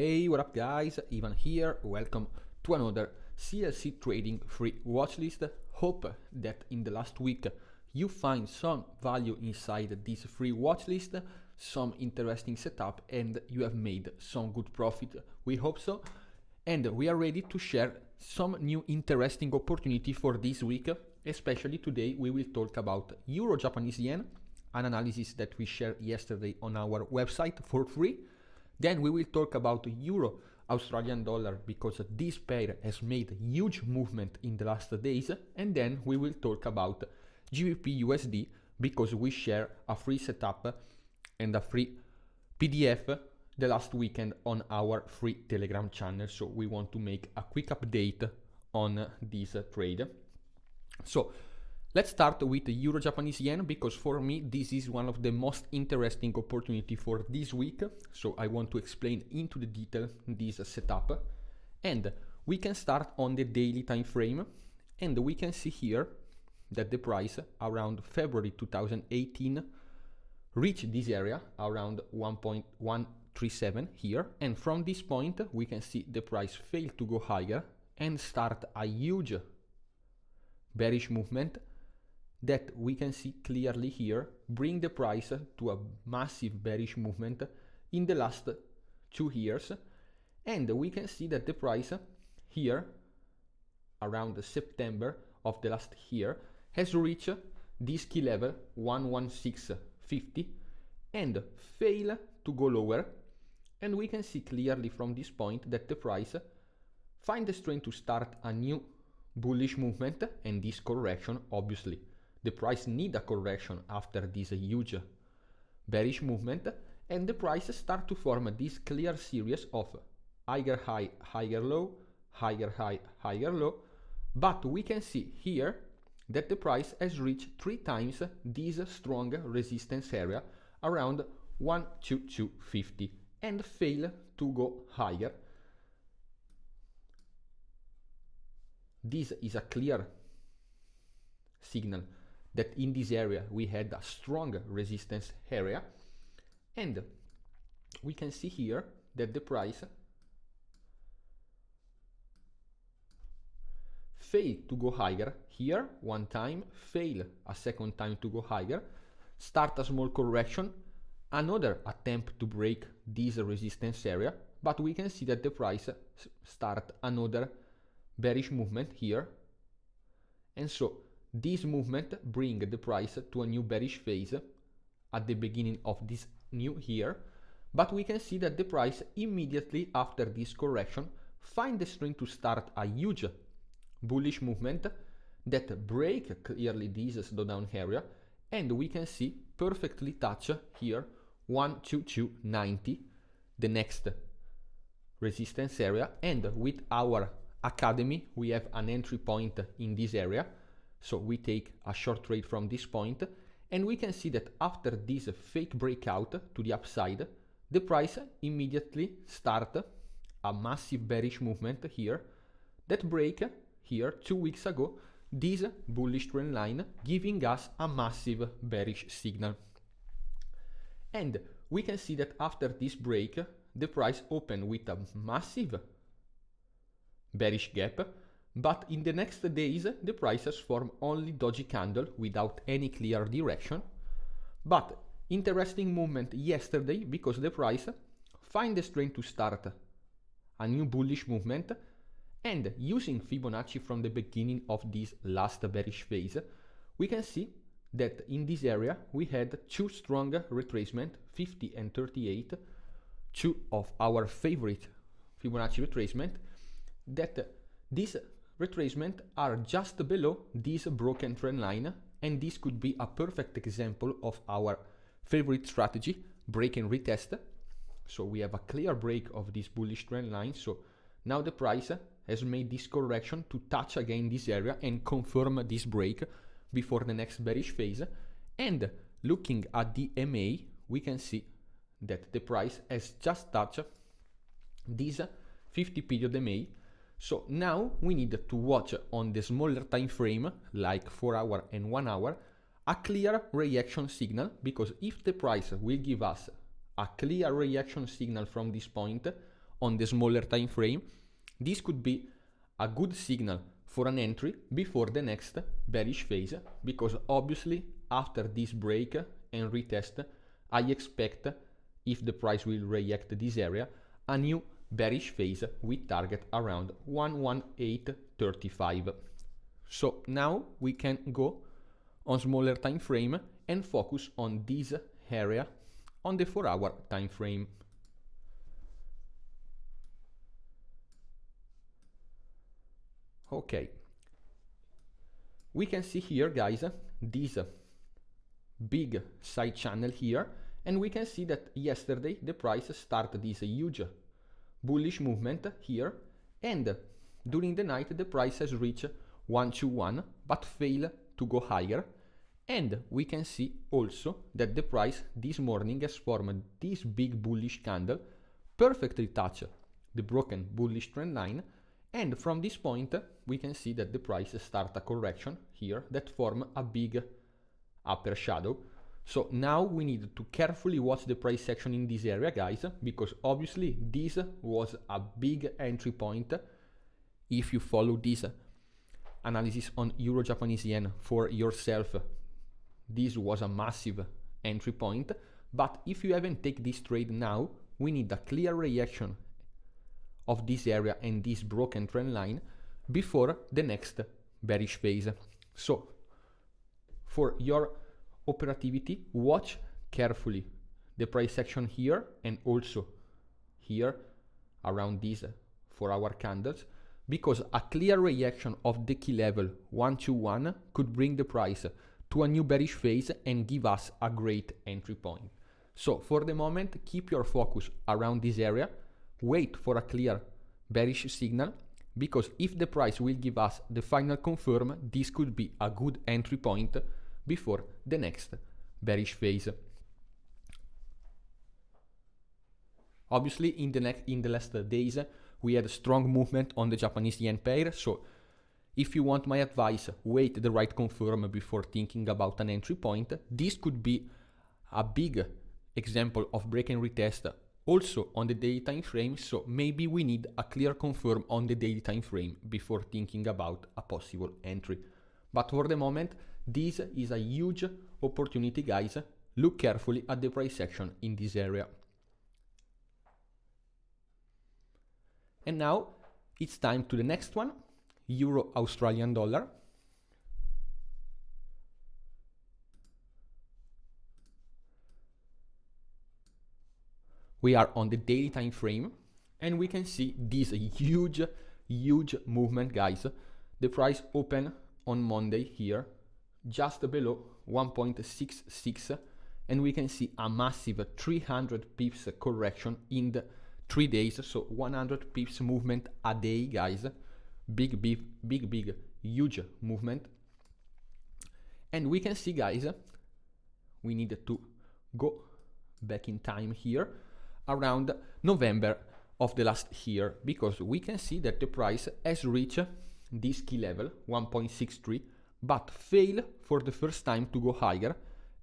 Hey, what up guys, Ivan here, welcome to another CLC trading free watchlist. Hope that in the last week you find some value inside this free watchlist, some interesting setup, and you have made some good profit. We hope so. And we are ready to share some new interesting opportunity for this week. Especially today we will talk about Euro Japanese Yen, an analysis that we shared yesterday on our website for free. Then we will talk about Euro Australian dollar because this pair has made huge movement in the last days. And then we will talk about GBP USD because we share a free setup and a free PDF the last weekend on our free Telegram channel. So we want to make a quick update on this trade. So let's start with the Euro Japanese Yen because for me this is one of the most interesting opportunity for this week. So I want to explain into the detail this setup, and we can start on the daily time frame, and we can see here that the price around February 2018 reached this area around 1.137 here, and from this point we can see the price failed to go higher and start a huge bearish movement that we can see clearly here, bring the price to a massive bearish movement in the last 2 years. And we can see that the price here around September of the last year has reached this key level 11650 and fail to go lower. And we can see clearly from this point that the price find the strength to start a new bullish movement, and this correction, obviously the price need a correction after this huge bearish movement, and the price start to form this clear series of higher high, higher low, higher high, higher low. But we can see here that the price has reached 3 times this strong resistance area around 12250 and fail to go higher. This is a clear signal that in this area we had a strong resistance area, and we can see here that the price failed to go higher here one time, fail a second time to go higher, start a small correction, another attempt to break this resistance area, but we can see that the price start another bearish movement here, and so this movement bring the price to a new bearish phase at the beginning of this new year. But we can see that the price immediately after this correction find the strength to start a huge bullish movement that break clearly this slowdown area, and we can see perfectly touch here 12290, the next resistance area. And with our academy we have an entry point in this area, so we take a short trade from this point, and we can see that after this fake breakout to the upside, the price immediately start a massive bearish movement here that break here 2 weeks ago this bullish trend line, giving us a massive bearish signal. And we can see that after this break the price opened with a massive bearish gap, but in the next days the price has formed only doji candle without any clear direction. But interesting movement yesterday because the price find the strength to start a new bullish movement, and using Fibonacci from the beginning of this last bearish phase, we can see that in this area we had 2 strong retracement, 50 and 38, 2 of our favorite Fibonacci retracement, that these retracement are just below this broken trend line, and this could be a perfect example of our favorite strategy, break and retest. So we have a clear break of this bullish trend line, so now the price has made this correction to touch again this area and confirm this break before the next bearish phase. And looking at the MA, we can see that the price has just touched this 50 period MA. So now we need to watch on the smaller time frame, like 4 hour and 1 hour, a clear reaction signal, because if the price will give us a clear reaction signal from this point, on the smaller time frame, this could be a good signal for an entry before the next bearish phase, because obviously after this break and retest, I expect, if the price will react this area, a new bearish phase with target around 11835. So now we can go on smaller time frame and focus on this area on the 4-hour time frame. Okay, we can see here, guys, this big side channel here, and we can see that yesterday the price started this huge bullish movement here, and during the night the price has reached 121 but failed to go higher. And we can see also that the price this morning has formed this big bullish candle, perfectly touched the broken bullish trend line, and from this point we can see that the price start a correction here that form a big upper shadow. So now we need to carefully watch the price action in this area, guys, because obviously this was a big entry point. If you follow this analysis on Euro Japanese yen for yourself, this was a massive entry point. But if you haven't taken this trade now, we need a clear reaction of this area and this broken trend line before the next bearish phase. So for your operativity, watch carefully the price action here and also here around these 4-hour candles, because a clear reaction of the key level 121 could bring the price to a new bearish phase and give us a great entry point. So for the moment, keep your focus around this area, wait for a clear bearish signal, because if the price will give us the final confirm, this could be a good entry point before the next bearish phase. Obviously in the last days we had a strong movement on the Japanese yen pair, so if you want my advice, wait the right confirm before thinking about an entry point. This could be a big example of break and retest also on the daily time frame, so maybe we need a clear confirm on the daily time frame before thinking about a possible entry. But for the moment, this is a huge opportunity, guys. Look carefully at the price action in this area. And now it's time to the next one, Euro Australian dollar. We are on the daily time frame and we can see this huge movement, guys. The price opened on Monday here just below 1.66, and we can see a massive 300 pips correction in the 3 days, so 100 pips movement a day, guys. Big huge movement. And we can see, guys, we need to go back in time here around November of the last year, because we can see that the price has reached this key level 1.63 but failed for the first time to go higher.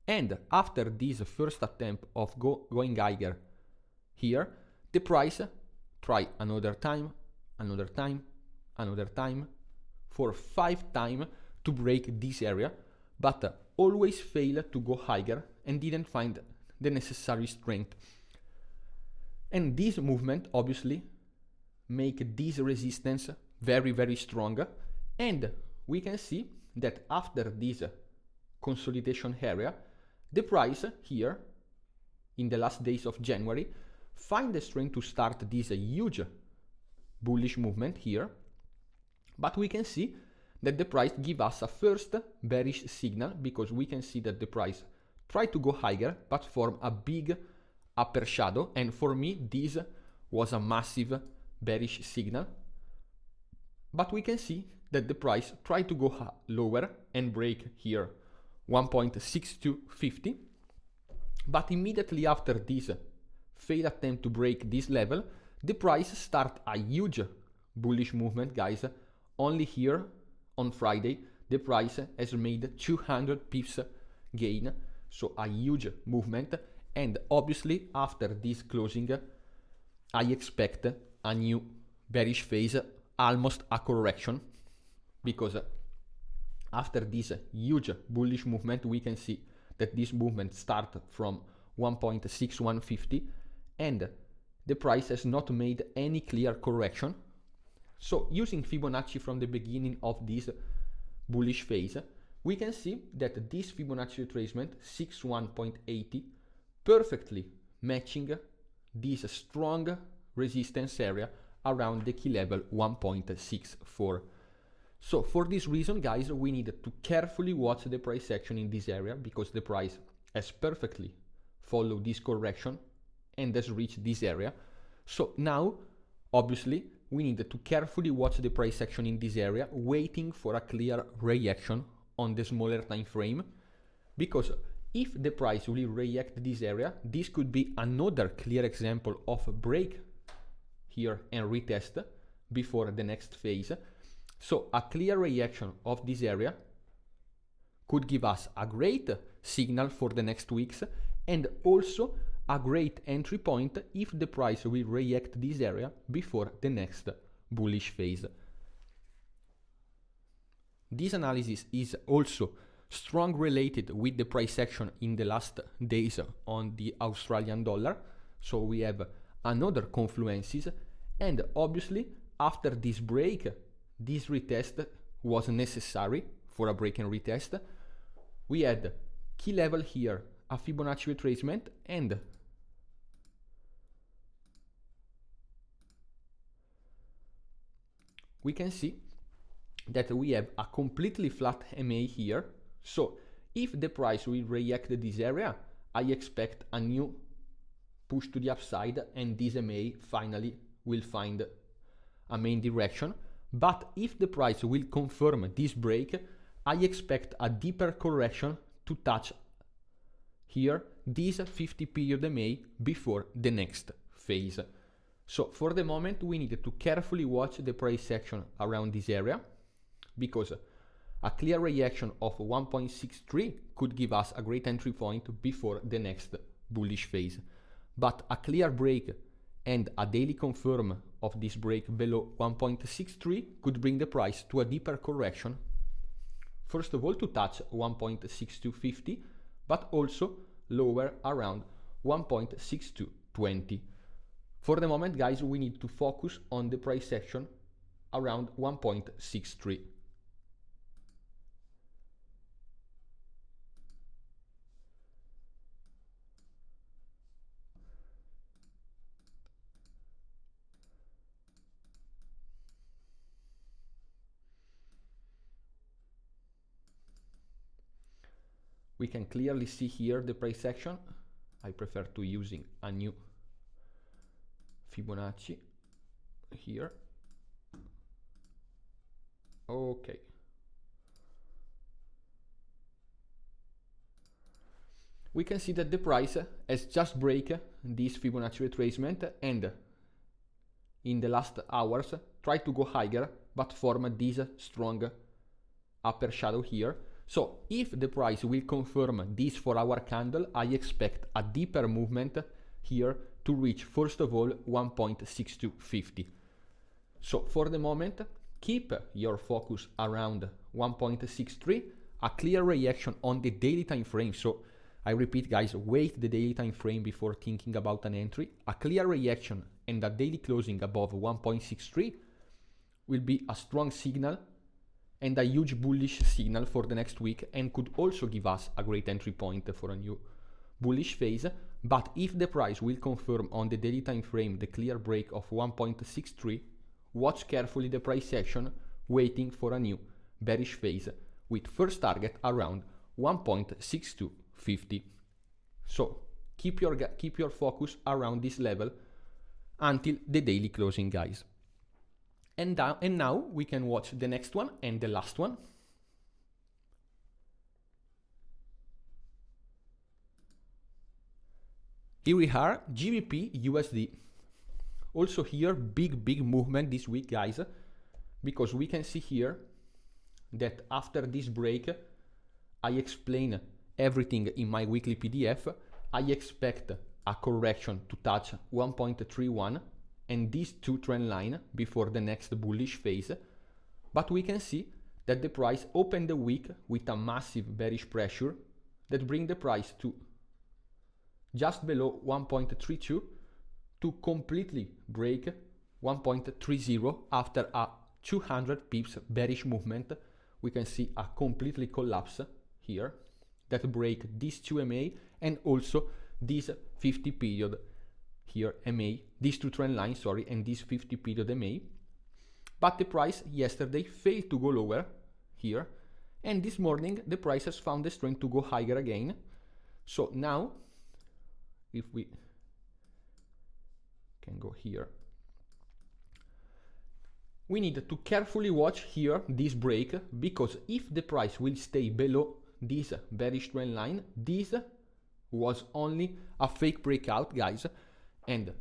And after this first attempt of going higher here, the price try another time for 5 times to break this area, but always fail to go higher and didn't find the necessary strength. And this movement obviously make this resistance very strong, and we can see that after this consolidation area, the price here in the last days of January find the strength to start this huge bullish movement here. But we can see that the price give us a first bearish signal, because we can see that the price try to go higher but form a big upper shadow, and for me this was a massive bearish signal. But we can see that the price try to go lower and break here 1.6250, but immediately after this failed attempt to break this level, the price start a huge bullish movement, guys. Only here on Friday the price has made 200 pips gain, so a huge movement. And obviously after this closing I expect a new bearish phase, almost a correction, because after this huge bullish movement, we can see that this movement starts from 1.6150 and the price has not made any clear correction. So using Fibonacci from the beginning of this bullish phase, we can see that this Fibonacci retracement 61.80 perfectly matching this strong resistance area around the key level 1.64. So for this reason, guys, we need to carefully watch the price action in this area, because the price has perfectly followed this correction and has reached this area. So now, obviously, we need to carefully watch the price action in this area, waiting for a clear reaction on the smaller time frame, because if the price will react this area, this could be another clear example of a break here and retest before the next phase. So a clear reaction of this area could give us a great signal for the next weeks, and also a great entry point if the price will react this area before the next bullish phase. This analysis is also strong related with the price action in the last days on the Australian dollar. So we have another confluences, and obviously after this break, this retest was necessary for a break and retest. We had key level here, a Fibonacci retracement, and we can see that we have a completely flat MA here. So if the price will react this area, I expect a new push to the upside, and this MA finally will find a main direction. But if the price will confirm this break, I expect a deeper correction to touch here this 50 period MA before the next phase. So for the moment, we need to carefully watch the price action around this area, because a clear reaction of 1.63 could give us a great entry point before the next bullish phase. But a clear break and a daily confirm of this break below 1.63 could bring the price to a deeper correction. First of all, to touch 1.6250, but also lower around 1.6220. For the moment, guys, we need to focus on the price action around 1.63. We can clearly see here the price action. I prefer to using a new Fibonacci here. Okay. We can see that the price has just break this Fibonacci retracement, and in the last hours tried to go higher, but form this strong upper shadow here. So if the price will confirm this 4-hour candle, I expect a deeper movement here to reach, first of all, 1.6250. So for the moment, keep your focus around 1.63, a clear reaction on the daily time frame. So I repeat, guys, wait the daily time frame before thinking about an entry. A clear reaction and a daily closing above 1.63 will be a strong signal and a huge bullish signal for the next week, and could also give us a great entry point for a new bullish phase. But if the price will confirm on the daily time frame the clear break of 1.63, watch carefully the price action, waiting for a new bearish phase with first target around 1.6250. So keep your focus around this level until the daily closing, guys. And now we can watch the next one and the last one. Here we are, GBP USD. Also here, big movement this week, guys, because we can see here that after this break, I explain everything in my weekly PDF. I expect a correction to touch 1.31 and these two trend line before the next bullish phase, but we can see that the price opened the week with a massive bearish pressure that bring the price to just below 1.32 to completely break 1.30 after a 200 pips bearish movement. We can see a completely collapse here that break this 2 MA and also this 50 period here MA, these two trend lines, sorry, and this 50 period MA. But the price yesterday failed to go lower here, and this morning the price has found the strength to go higher again. So now, if we can go here, we need to carefully watch here this break, because if the price will stay below this bearish trend line, this was only a fake breakout, guys, and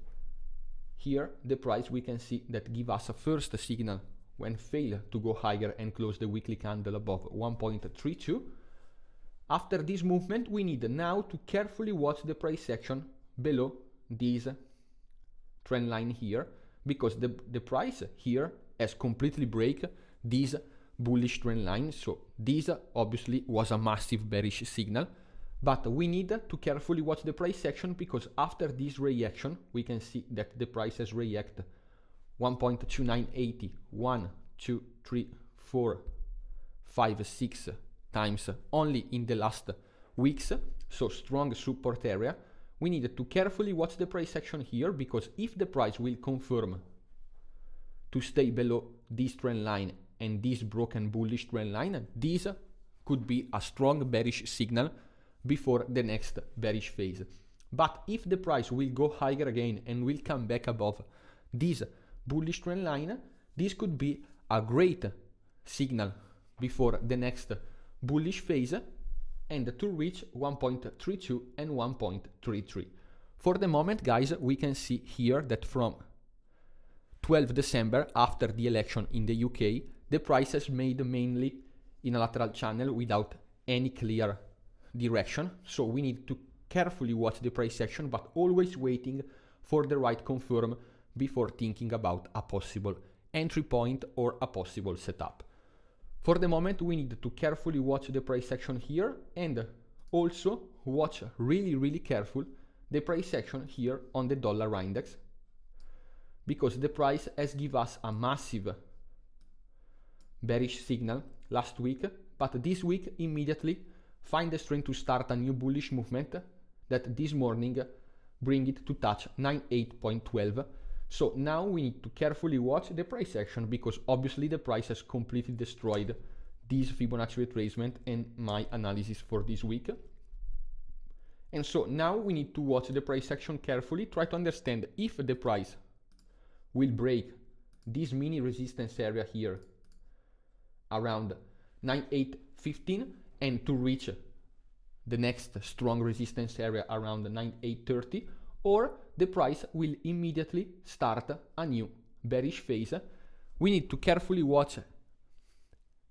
here the price we can see that give us a first signal when fail to go higher and close the weekly candle above 1.32. After this movement, we need now to carefully watch the price action below this trend line here, because the price here has completely break this bullish trend line. So this obviously was a massive bearish signal, but we need to carefully watch the price action, because after this reaction we can see that the price has reacted 1.2980 1 2 3 4 5 6 times only in the last weeks, so strong support area. We need to carefully watch the price action here, because if the price will confirm to stay below this trend line and this broken bullish trend line, this could be a strong bearish signal before the next bearish phase. But if the price will go higher again and will come back above this bullish trend line, this could be a great signal before the next bullish phase and to reach 1.32 and 1.33. For the moment, guys, we can see here that from 12 December, after the election in the UK, the price has made mainly in a lateral channel without any clear direction. So we need to carefully watch the price action, but always waiting for the right confirm before thinking about a possible entry point or a possible setup. For the moment, we need to carefully watch the price action here, and also watch really careful the price action here on the dollar index, because the price has given us a massive bearish signal last week, but this week immediately find the strength to start a new bullish movement that this morning bring it to touch 98.12. So now we need to carefully watch the price action, because obviously the price has completely destroyed this Fibonacci retracement and my analysis for this week. And so now we need to watch the price action carefully, try to understand if the price will break this mini resistance area here around 9815 and to reach the next strong resistance area around 9830, or the price will immediately start a new bearish phase. We need to carefully watch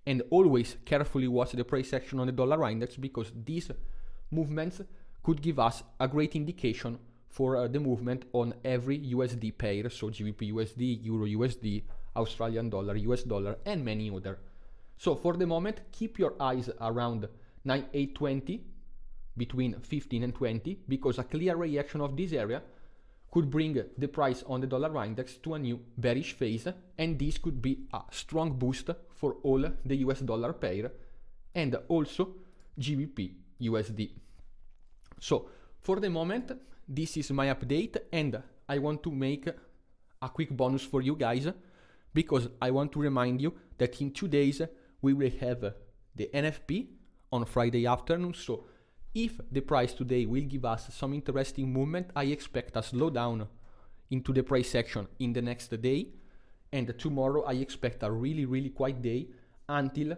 and always carefully watch the price action on the dollar index, because these movements could give us a great indication for the movement on every USD pair, so GBP USD, Euro USD, Australian dollar, US dollar, and many other. So for the moment, keep your eyes around 9820, between 15 and 20, because a clear reaction of this area could bring the price on the dollar index to a new bearish phase, and this could be a strong boost for all the US dollar pair and also GBP USD. So for the moment, this is my update, and I want to make a quick bonus for you guys, because I want to remind you that in 2 days we will have the NFP on Friday afternoon. So if the price today will give us some interesting movement, I expect a slowdown into the price action in the next day, and tomorrow I expect a really quiet day until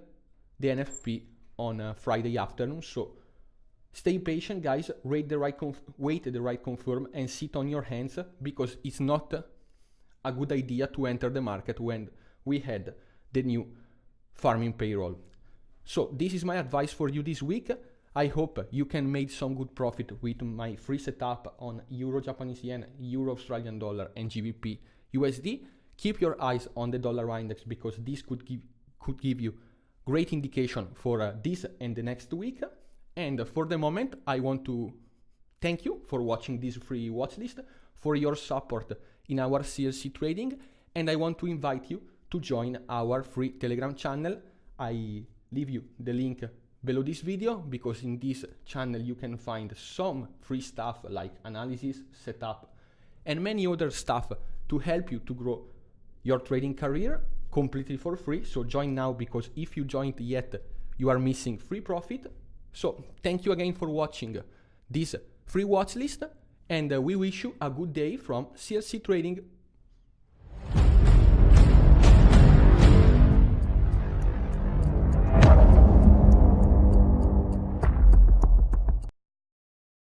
the NFP on Friday afternoon. So stay patient, guys, wait the right confirm and sit on your hands, because it's not a good idea to enter the market when we had the new farming payroll. So this is my advice for you this week. I hope you can make some good profit with my free setup on Euro Japanese Yen, Euro Australian Dollar, and GBP USD. Keep your eyes on the dollar index because this could give you great indication for this and the next week. And for the moment, I want to thank you for watching this free watch list, for your support in our CLC trading, and I want to invite you to join our free Telegram channel. I leave you the link below this video because in this channel you can find some free stuff like analysis, setup, and many other stuff to help you to grow your trading career completely for free. So join now, because if you joined yet, you are missing free profit. So thank you again for watching this free watch list, and we wish you a good day from CLC Trading.